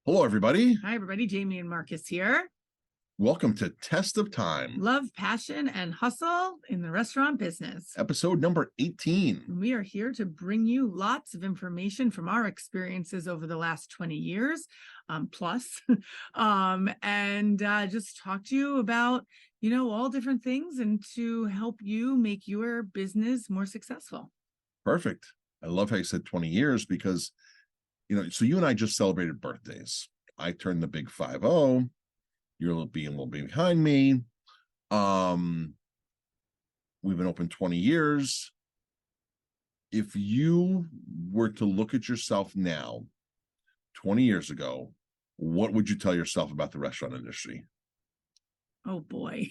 Hello, everybody. Hi, everybody. Jamie and Marcus here. Welcome to Test of Thyme, Love, passion, and hustle in the restaurant business. episode number 18. We are here to bring you lots of information from our experiences over the last 20 years plus, and just talk to you about, all different things and to help you make your business more successful. Perfect. I love how you said 20 years because, so you and I just celebrated birthdays. I turned the big 50. You're a little behind me. We've been open 20 years. If you were to look at yourself now, 20 years ago, what would you tell yourself about the restaurant industry? Oh boy.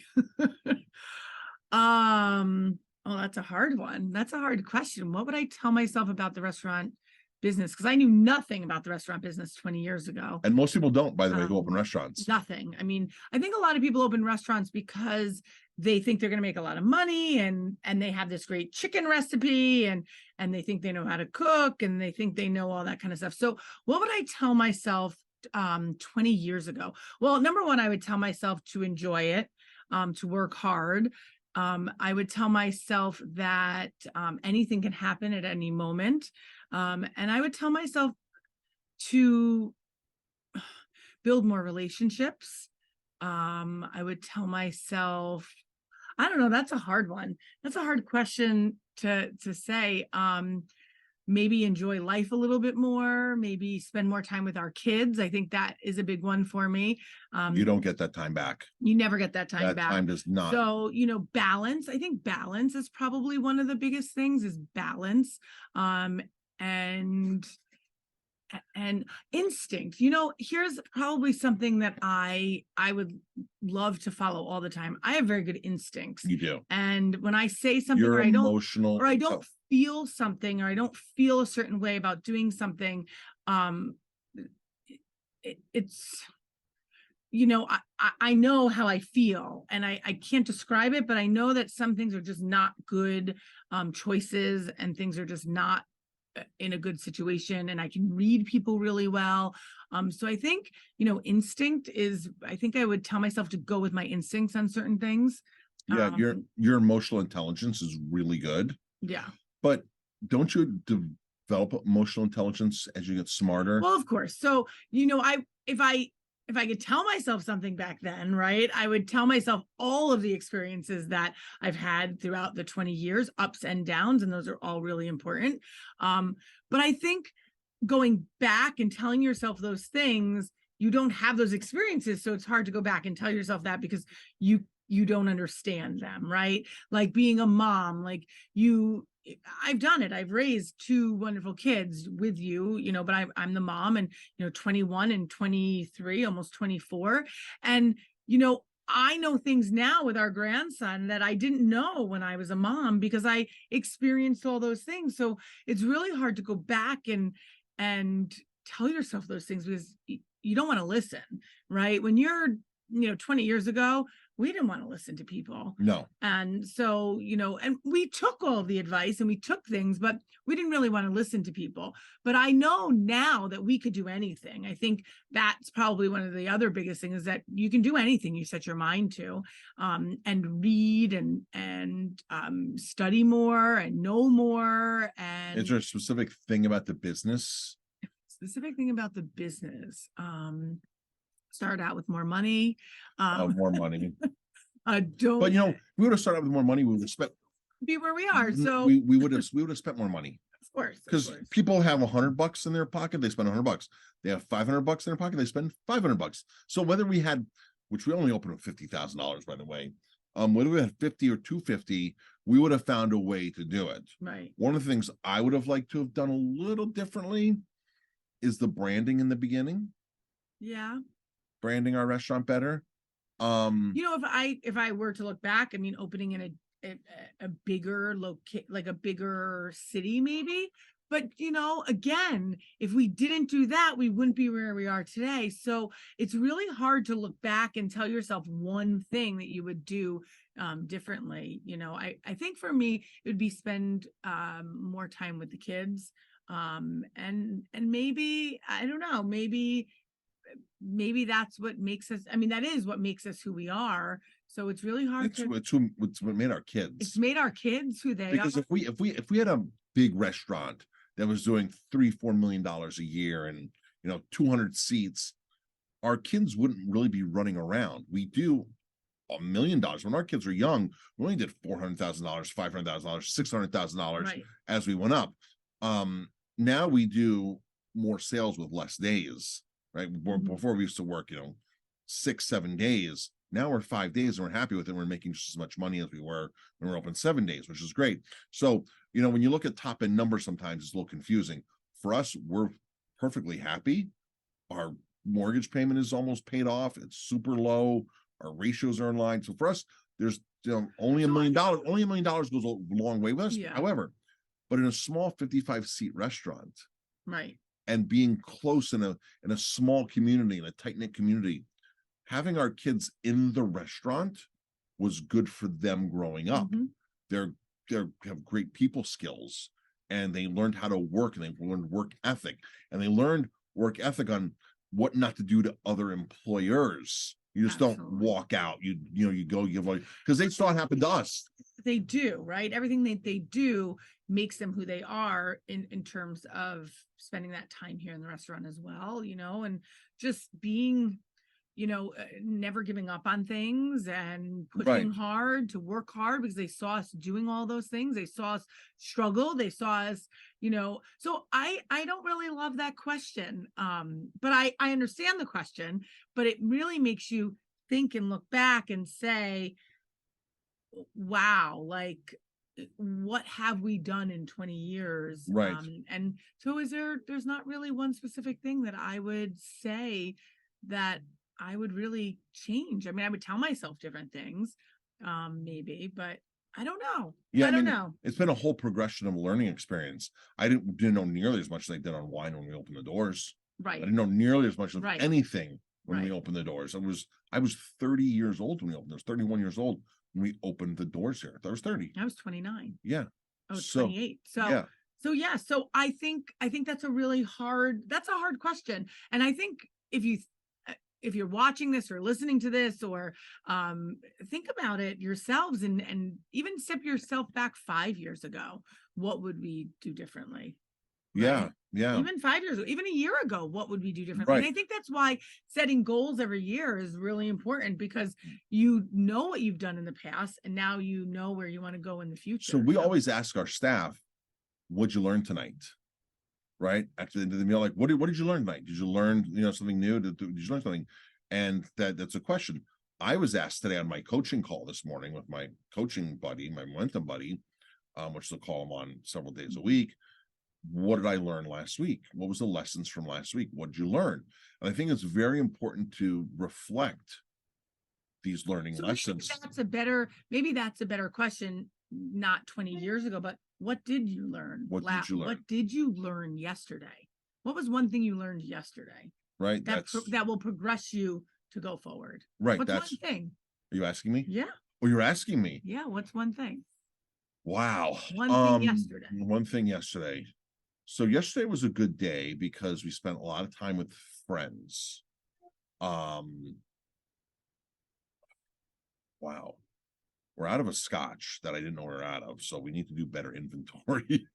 Oh, that's a hard one. That's a hard question. What would I tell myself about the restaurant business? Because I knew nothing about the restaurant business 20 years ago. And most people don't, by the way, who open restaurants. Nothing. I mean, I think a lot of people open restaurants because they think they're going to make a lot of money and they have this great chicken recipe and they think they know how to cook and they think they know all that kind of stuff. So what would I tell myself 20 years ago? Well, number one, I would tell myself to enjoy it, to work hard. I would tell myself that anything can happen at any moment. And I would tell myself to build more relationships. I would tell myself, I don't know, that's a hard one. That's a hard question to say. Maybe enjoy life a little bit more, maybe spend more time with our kids. I think that is a big one for me. You don't get that time back. You never get that time back. That time does not. So, balance. I think balance is probably one of the biggest things is balance. And instinct. Here's probably something that I would love to follow all the time. I have very good instincts. You do. And when I say something You're or emotional, I don't feel something or I don't feel a certain way about doing something, it's I know how I feel and I can't describe it, but I know that some things are just not good choices and things are just not in a good situation, and I can read people really well. So I think, instinct is, I think I would tell myself to go with my instincts on certain things. Yeah, your emotional intelligence is really good. Yeah. But don't you develop emotional intelligence as you get smarter? Well, of course. So, if I could tell myself something back then, right, I would tell myself all of the experiences that I've had throughout the 20 years, ups and downs, and those are all really important. But I think going back and telling yourself those things, you don't have those experiences. So it's hard to go back and tell yourself that because you don't understand them, right? Like being a mom, I've done it. I've raised two wonderful kids with you, but I'm the mom and, 21 and 23, almost 24. And, I know things now with our grandson that I didn't know when I was a mom because I experienced all those things. So it's really hard to go back and tell yourself those things because you don't want to listen, right? When you're, 20 years ago, we didn't want to listen to people. No. And so, and we took all of the advice and we took things, but we didn't really want to listen to people. But I know now that we could do anything. I think that's probably one of the other biggest things is that you can do anything you set your mind to, and read and study more and know more. And is there a specific thing about the business? Start out with more money. More money. But we would have started out with more money. We would have spent be where we are. So we would have spent more money. Of course. Because people have $100 in their pocket, they spend $100. They have $500 in their pocket, they spend $500. So whether we had, which we only opened with $50,000, by the way, whether we had 50 or 250, we would have found a way to do it. Right. One of the things I would have liked to have done a little differently is the branding in the beginning. Yeah. Branding our restaurant better. If I were to look back, I mean, opening in a bigger like a bigger city, maybe. But again, if we didn't do that, we wouldn't be where we are today. So it's really hard to look back and tell yourself one thing that you would do differently. I think for me, it would be spend more time with the kids, and maybe, I don't know, maybe maybe that's what makes us, I mean, that is what makes us who we are. So it's really hard It's what made our it's kids. made our kids who they Because are. if we had a big restaurant that was doing $3-4 million a year and 200 seats, our kids wouldn't really be running around. We do $1 million when our kids were young. We only did $400,000, $500,000, $600,000 Right. as we went up. Now we do more sales with less days, right? Before we used to work 6-7 days. Now we're 5 days and we're happy with it. We're making just as much money as we were when we were open 7 days, which is great. So when you look at top end numbers, sometimes it's a little confusing. For us, we're perfectly happy. Our mortgage payment is almost paid off. It's super low. Our ratios are in line. So for us, there's only $1 million. Only $1 million goes a long way with us. Yeah. However, but in a small 55-seat restaurant, Right. and being close in a small community, in a tight-knit community, having our kids in the restaurant was good for them growing up. They have great people skills, and they learned how to work, and they learned work ethic, and they learned work ethic on what not to do to other employers. You just don't walk out. You go give like, because they saw it happen to us. They do, right? Everything that they do makes them who they are in terms of spending that time here in the restaurant as well, and just being, never giving up on things and pushing hard to work hard, because they saw us doing all those things. They saw us struggle. They saw us, so I don't really love that question. But I understand the question, but it really makes you think and look back and say, wow, like, what have we done in 20 years? Right. And so there's not really one specific thing that I would say that I would really change. I mean, I would tell myself different things, maybe, but I don't know. Yeah, I don't know. It's been a whole progression of a learning experience. I didn't know nearly as much as I did on wine when we opened the doors. Right. I didn't know nearly as much of Right. anything when we opened the doors. I was 30 years old when we opened. I was 31 years old when we opened the doors here. I was 30. I was 29. Yeah. I was 28. So yeah. So I think that's a hard question. And I think if you're watching this or listening to this, or think about it yourselves, and even step yourself back 5 years ago, what would we do differently? Right? Yeah. Even 5 years ago, even a year ago, what would we do differently? Right. And I think that's why setting goals every year is really important, because you know what you've done in the past, and now you know where you want to go in the future. So we always ask our staff, what'd you learn tonight? Right? After the end of the meal, like, what did you learn tonight? Did you learn, something new? Did you learn something? And that's a question. I was asked today on my coaching call this morning with my coaching buddy, my momentum buddy, which they'll call him on several days a week. What did I learn last week? What was the lessons from last week? What did you learn? And I think it's very important to reflect these learning lessons. Maybe that's a better question, not 20 years ago, but what did you learn? What did you learn yesterday? What was one thing you learned yesterday? Right. That will progress you to go forward. Right. What's one thing? Are you asking me? Yeah. Oh, you're asking me? Yeah. What's one thing? Wow. One thing yesterday. One thing yesterday. So yesterday was a good day because we spent a lot of time with friends. Wow. We're out of a scotch that I didn't know we were out of, so we need to do better inventory.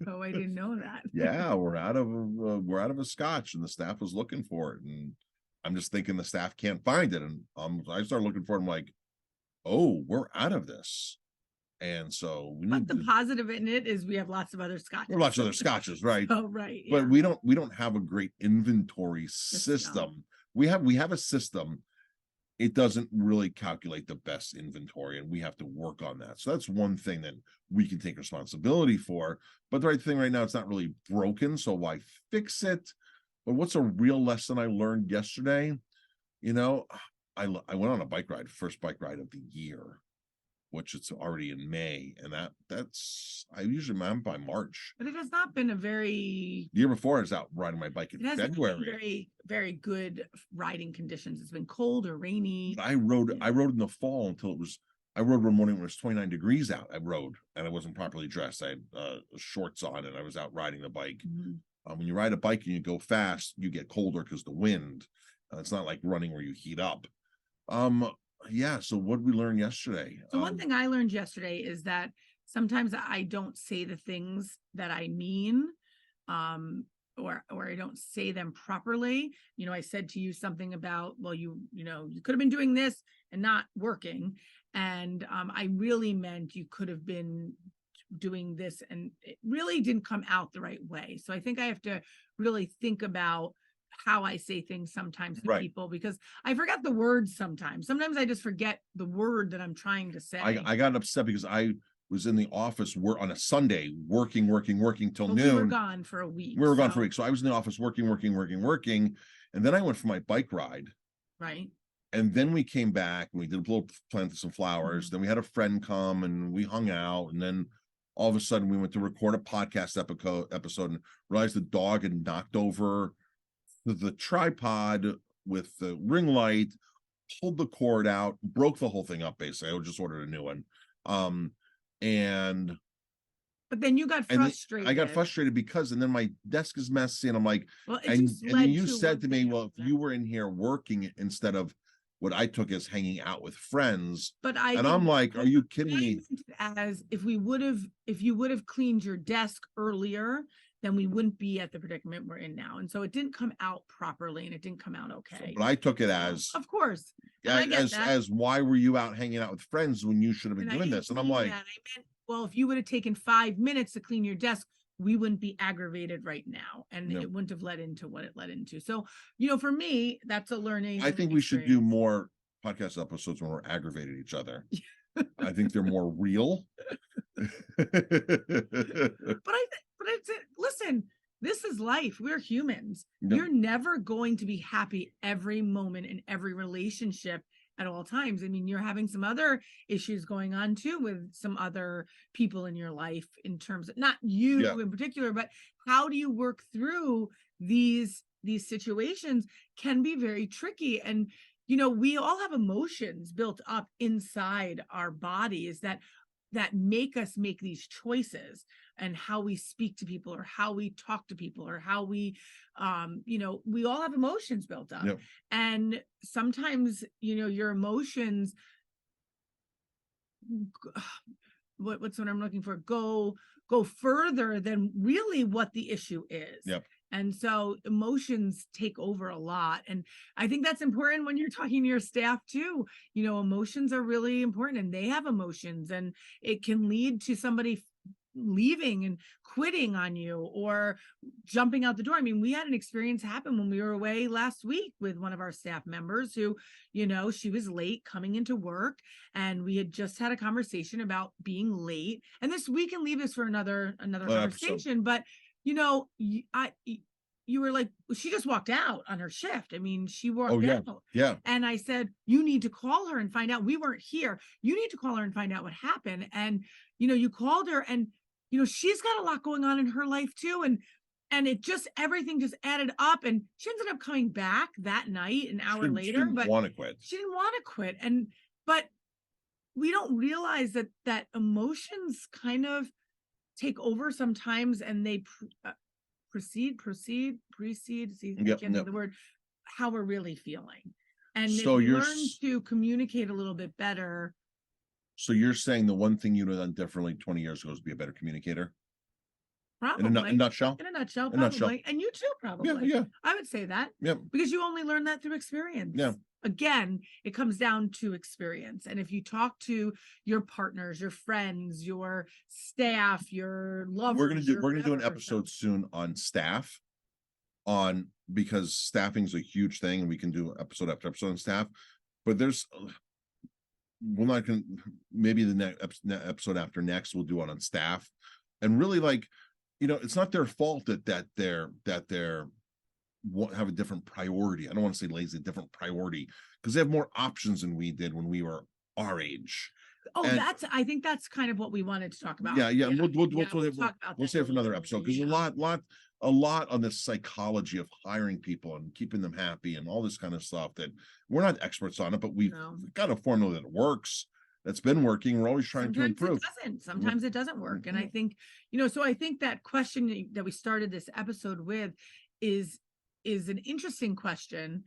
Oh, I didn't know that. Yeah, we're out of a scotch, and the staff was looking for it, and I'm just thinking the staff can't find it, and I started looking for it. I'm like, oh, we're out of this. And so the positive in it is we have lots of other scotches. Lots of other scotches, right? Oh, right. Yeah. But we don't have a great inventory system. We have a system. It doesn't really calculate the best inventory, and we have to work on that. So that's one thing that we can take responsibility for. But the right thing right now, it's not really broken, so why fix it? But what's a real lesson I learned yesterday? I went on a bike ride, first bike ride of the year, which it's already in May, and I usually am by March. But it has not been the year before I was out riding my bike in February. Very, very good riding conditions. It's been cold or rainy. I rode in the fall I rode one morning when it was 29 degrees out. I rode, and I wasn't properly dressed. I had shorts on, and I was out riding the bike. When you ride a bike and you go fast, you get colder because the wind. It's not like running where you heat up. Yeah. So what did we learn yesterday? So one thing I learned yesterday is that sometimes I don't say the things that I mean, or I don't say them properly. You know, I said to you something about, well, you could have been doing this and not working, and I really meant you could have been doing this, and it really didn't come out the right way. So I think I have to really think about how I say things sometimes to Right. people, because I forget the words sometimes. Sometimes I just forget the word that I'm trying to say. I got upset because I was in the office on a Sunday working till But noon. we were gone for a week. We were gone for a week. So I was in the office working. And then I went for my bike ride. Right. And then we came back and we did a little planted some flowers. Then we had a friend come and we hung out. And then all of a sudden we went to record a podcast episode and realized the dog had knocked over the tripod with the ring light, pulled the cord out, broke the whole thing up. Basically, I just ordered a new one. But then you got frustrated. I got frustrated because, and then my desk is messy, and I'm like, well, and then you said to me, well, if you were in here working instead of what I took as hanging out with friends, but I'm like, are you kidding me? As if you would have cleaned your desk earlier, then we wouldn't be at the predicament we're in now. And so it didn't come out properly, and it didn't come out okay. So, but I took it as, of course, as why were you out hanging out with friends when you should have been doing this? And I'm like, I meant, well, if you would have taken 5 minutes to clean your desk, we wouldn't be aggravated right now, and it wouldn't have led into what it led into. So, for me, that's a learning. I think we should do more podcast episodes when we're aggravated each other. I think they're more real. Listen, this is life. We're humans. Yep. You're never going to be happy every moment in every relationship at all times. I mean, you're having some other issues going on too with some other people in your life, in terms of not you in particular, but how do you work through these situations can be very tricky. And we all have emotions built up inside our bodies that make us make these choices, and how we speak to people, or how we talk to people, or how we we all have emotions built up. And sometimes your emotions, what's what I'm looking for, go further than really what the issue is. And so emotions take over a lot. And I think that's important when you're talking to your staff too. Emotions are really important, and they have emotions, and it can lead to somebody leaving and quitting on you, or jumping out the door. I mean, we had an experience happen when we were away last week with one of our staff members who, she was late coming into work, and we had just had a conversation about being late. And we can leave this for another conversation, but you were like, she just walked out on her shift. I mean, she walked out. And I said, you need to call her and find out. We weren't here. You need to call her and find out what happened. And, you called her, and, she's got a lot going on in her life too. And everything just added up. And she ended up coming back that night, an hour later, but she didn't want to quit. But we don't realize that emotions kind of take over sometimes, and they precede the word, how we're really feeling. And so if you learn to communicate a little bit better. So you're saying the one thing you'd have done differently 20 years ago is be a better communicator? Probably. In a nutshell? In a nutshell, probably. And you too, probably. Yeah. I would say that. Yeah. Because you only learn that through experience. Yeah. Again, it comes down to experience. And if you talk to your partners, your friends, your staff, your lovers, we're gonna do an episode soon on staff, because staffing is a huge thing, and we can do episode after episode on staff. But we're not gonna, maybe the next episode after next we'll do one on staff, and really, like, it's not their fault that they're have a different priority. I don't want to say lazy, different priority, because they have more options than we did when we were our age. I think that's kind of what we wanted to talk about. We'll say it for another episode, because a lot on the psychology of hiring people and keeping them happy and all this kind of stuff that we're not experts on it, but we've got a formula that works. that's been working. We're always trying to Sometimes improve. it doesn't. Sometimes it doesn't work. And I Mhm. think, so I think that question that we started this episode with is an interesting question.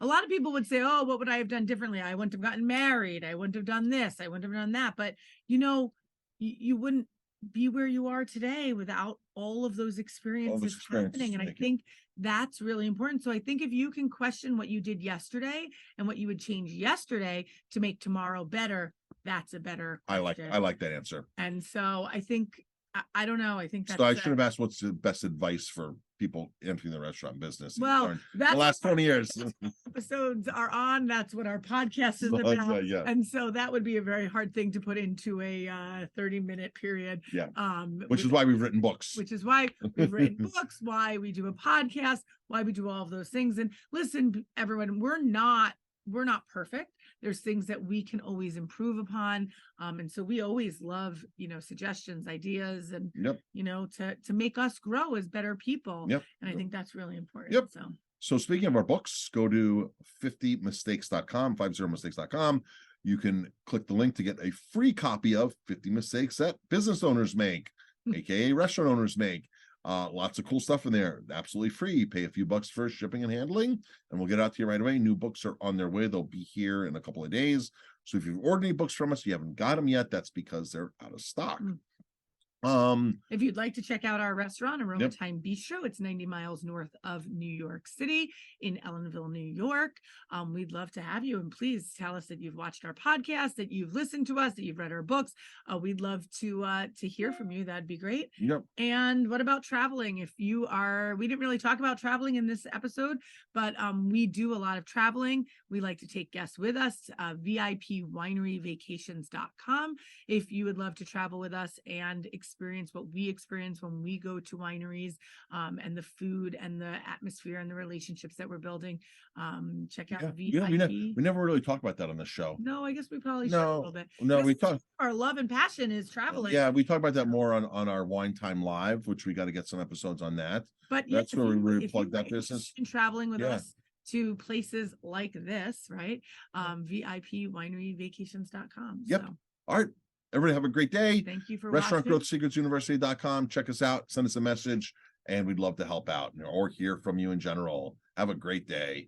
A lot of people would say, oh, what would I have done differently? I wouldn't have gotten married. I wouldn't have done this. I wouldn't have done that. But you wouldn't be where you are today without all of those experiences happening. And I think that's really important. So I think if you can question what you did yesterday and what you would change yesterday to make tomorrow better, that's a better question. I like that answer. And so I think, I don't know. I think that's So I should have asked what's the best advice for people entering the restaurant business. Well, the last 20 years. Episodes are on. That's what our podcast is about. Yeah. And so that would be a very hard thing to put into a 30-minute period. Yeah. Which is why we've written books. Which is why we've written books, why we do a podcast, why we do all of those things. And listen, everyone, we're not perfect. There's things that we can always improve upon. And so we always love, suggestions, ideas, and, to make us grow as better people. Yep. And I think that's really important. Yep. So speaking of our books, go to 50mistakes.com, 50mistakes.com. You can click the link to get a free copy of 50 Mistakes That Business Owners Make, aka restaurant owners make. Lots of cool stuff in there. Absolutely free. Pay a few bucks for shipping and handling, and we'll get out to you right away. New books are on their way. They'll be here in a couple of days. So if you've ordered any books from us, you haven't got them yet, that's because they're out of stock. If you'd like to check out our restaurant, Aroma Time Bistro, it's 90 miles north of New York City in Ellenville, New York. We'd love to have you, and please tell us that you've watched our podcast, that you've listened to us, that you've read our books. We'd love to hear from you. That'd be great. Yep. And what about traveling? If you are, we didn't really talk about traveling in this episode, but we do a lot of traveling. We like to take guests with us. VIPwineryvacations.com. If you would love to travel with us and experience what we experience when we go to wineries, and the food and the atmosphere and the relationships that we're building, check out VIP. We never really talk about that on the show. No, I guess we probably should a little bit. No, we talk. Our love and passion is traveling. Yeah, we talk about that more on our Wine Time Live, which we got to get some episodes on that. But that's where we really plug that business. And traveling with us to places like this, right? VIPwineryvacations.com. Yep. So. All right. Everybody have a great day. Thank you for Restaurant watching. Growth Secrets University.com. Check us out. Send us a message, and we'd love to help out or hear from you in general. Have a great day.